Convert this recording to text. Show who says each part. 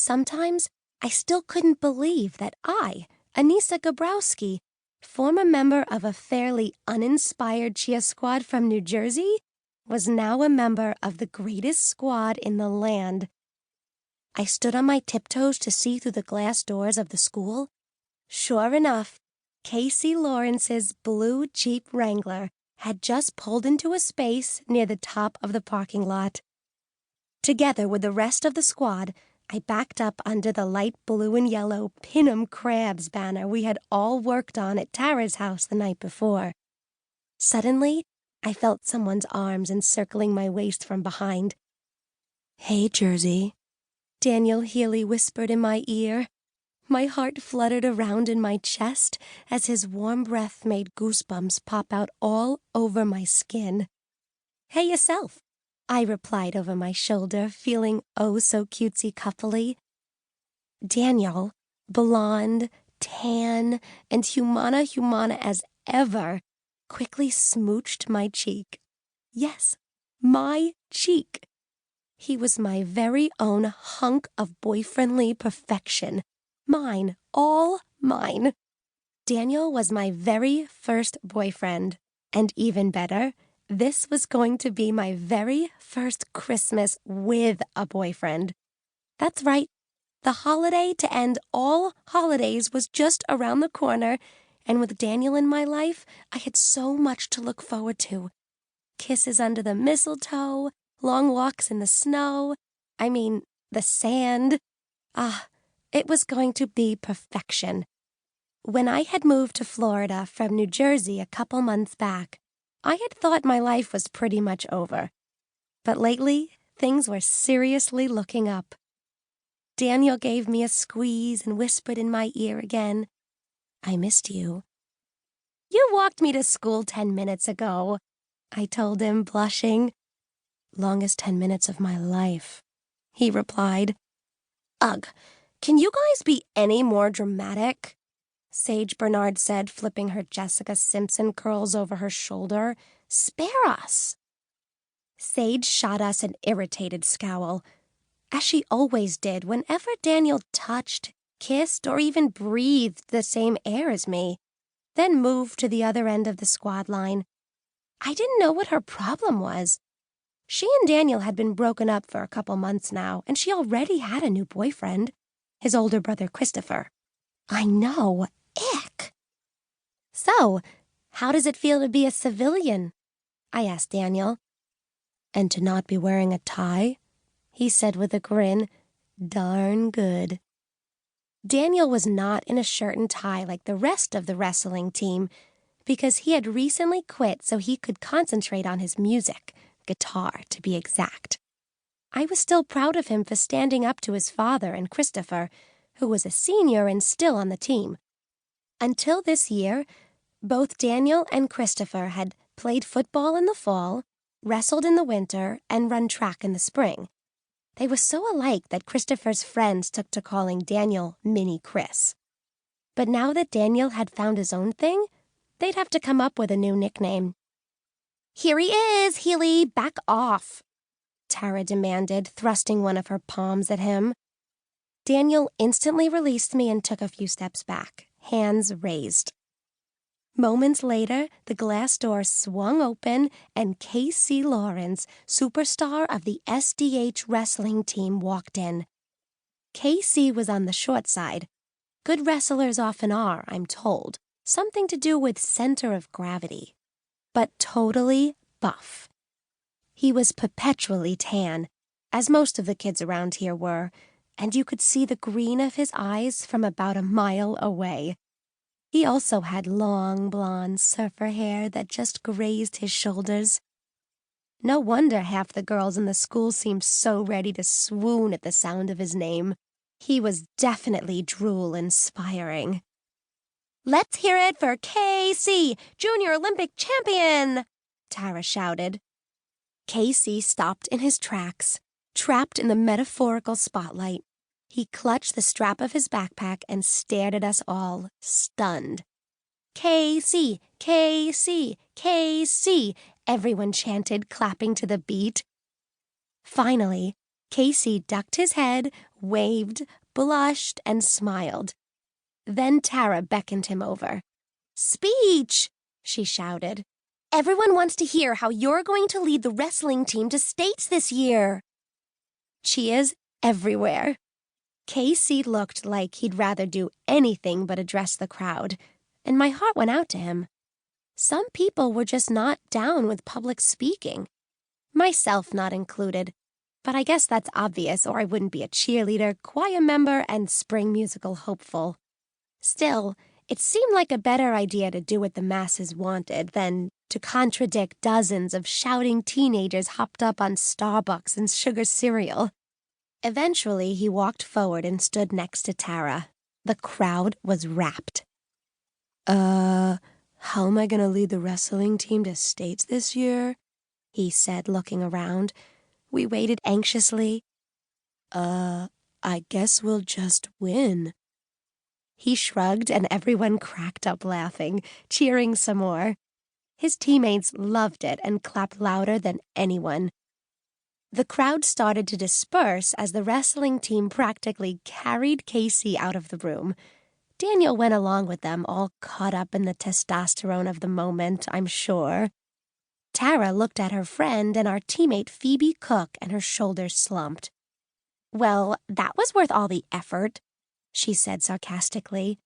Speaker 1: Sometimes I still couldn't believe that I, Annisa Gobrowski, former member of a fairly uninspired cheer squad from New Jersey, was now a member of the greatest squad in the land. I stood on my tiptoes to see through the glass doors of the school. Sure enough, Casey Lawrence's blue Jeep Wrangler had just pulled into a space near the top of the parking lot. Together with the rest of the squad, I backed up under the light blue and yellow Pin 'em Crabs banner we had all worked on at Tara's house the night before. Suddenly, I felt someone's arms encircling my waist from behind. "Hey, Jersey," Daniel Healy whispered in my ear. My heart fluttered around in my chest as his warm breath made goosebumps pop out all over my skin. "Hey yourself," I replied over my shoulder, feeling oh so cutesy-coupley. Daniel, blonde, tan, and humana as ever, quickly smooched my cheek. Yes, my cheek. He was my very own hunk of boyfriendly perfection. Mine, all mine. Daniel was my very first boyfriend, and even better, this was going to be my very first Christmas with a boyfriend. That's right, the holiday to end all holidays was just around the corner, and with Daniel in my life, I had so much to look forward to. Kisses under the mistletoe, long walks in the snow, the sand. It was going to be perfection. When I had moved to Florida from New Jersey a couple months back, I had thought my life was pretty much over. But lately, things were seriously looking up. Daniel gave me a squeeze and whispered in my ear again, "I missed you." "You walked me to school 10 minutes ago," I told him, blushing. "Longest 10 minutes of my life," he replied. "Ugh, can you guys be any more dramatic?" Sage Bernard said, flipping her Jessica Simpson curls over her shoulder. "Spare us." Sage shot us an irritated scowl, as she always did whenever Daniel touched, kissed, or even breathed the same air as me, then moved to the other end of the squad line. I didn't know what her problem was. She and Daniel had been broken up for a couple months now, and she already had a new boyfriend, his older brother Christopher. I know, ick. "So, how does it feel to be a civilian?" I asked Daniel. "And to not be wearing a tie?" he said with a grin. "Darn good." Daniel was not in a shirt and tie like the rest of the wrestling team because he had recently quit so he could concentrate on his music, guitar to be exact. I was still proud of him for standing up to his father and Christopher, who was a senior and still on the team. Until this year, both Daniel and Christopher had played football in the fall, wrestled in the winter, and run track in the spring. They were so alike that Christopher's friends took to calling Daniel Mini Chris. But now that Daniel had found his own thing, they'd have to come up with a new nickname. "Here he is, Healy, back off," Tara demanded, thrusting one of her palms at him. Daniel instantly released me and took a few steps back, hands raised. Moments later, the glass door swung open and Casey Lawrence, superstar of the SDH wrestling team, walked in. Casey was on the short side. Good wrestlers often are, I'm told, something to do with center of gravity. But totally buff. He was perpetually tan, as most of the kids around here were, and you could see the green of his eyes from about a mile away. He also had long, blonde surfer hair that just grazed his shoulders. No wonder half the girls in the school seemed so ready to swoon at the sound of his name. He was definitely drool-inspiring. "Let's hear it for Casey, Junior Olympic Champion!" Tara shouted. Casey stopped in his tracks, trapped in the metaphorical spotlight. He clutched the strap of his backpack and stared at us all, stunned. "Casey! Casey! Casey!" everyone chanted, clapping to the beat. Finally, Casey ducked his head, waved, blushed, and smiled. Then Tara beckoned him over. "Speech!" she shouted. "Everyone wants to hear how you're going to lead the wrestling team to states this year." Cheers everywhere. Casey looked like he'd rather do anything but address the crowd, and my heart went out to him. Some people were just not down with public speaking, myself not included, but I guess that's obvious or I wouldn't be a cheerleader, choir member, and spring musical hopeful. Still, it seemed like a better idea to do what the masses wanted than to contradict dozens of shouting teenagers hopped up on Starbucks and sugar cereal. Eventually, he walked forward and stood next to Tara. The crowd was rapt. How am I going to lead the wrestling team to states this year?" he said, looking around. We waited anxiously. I guess we'll just win." He shrugged and everyone cracked up laughing, cheering some more. His teammates loved it and clapped louder than anyone. The crowd started to disperse as the wrestling team practically carried Casey out of the room. Daniel went along with them, all caught up in the testosterone of the moment, I'm sure. Tara looked at her friend and our teammate Phoebe Cook, and her shoulders slumped. "Well, that was worth all the effort," she said sarcastically.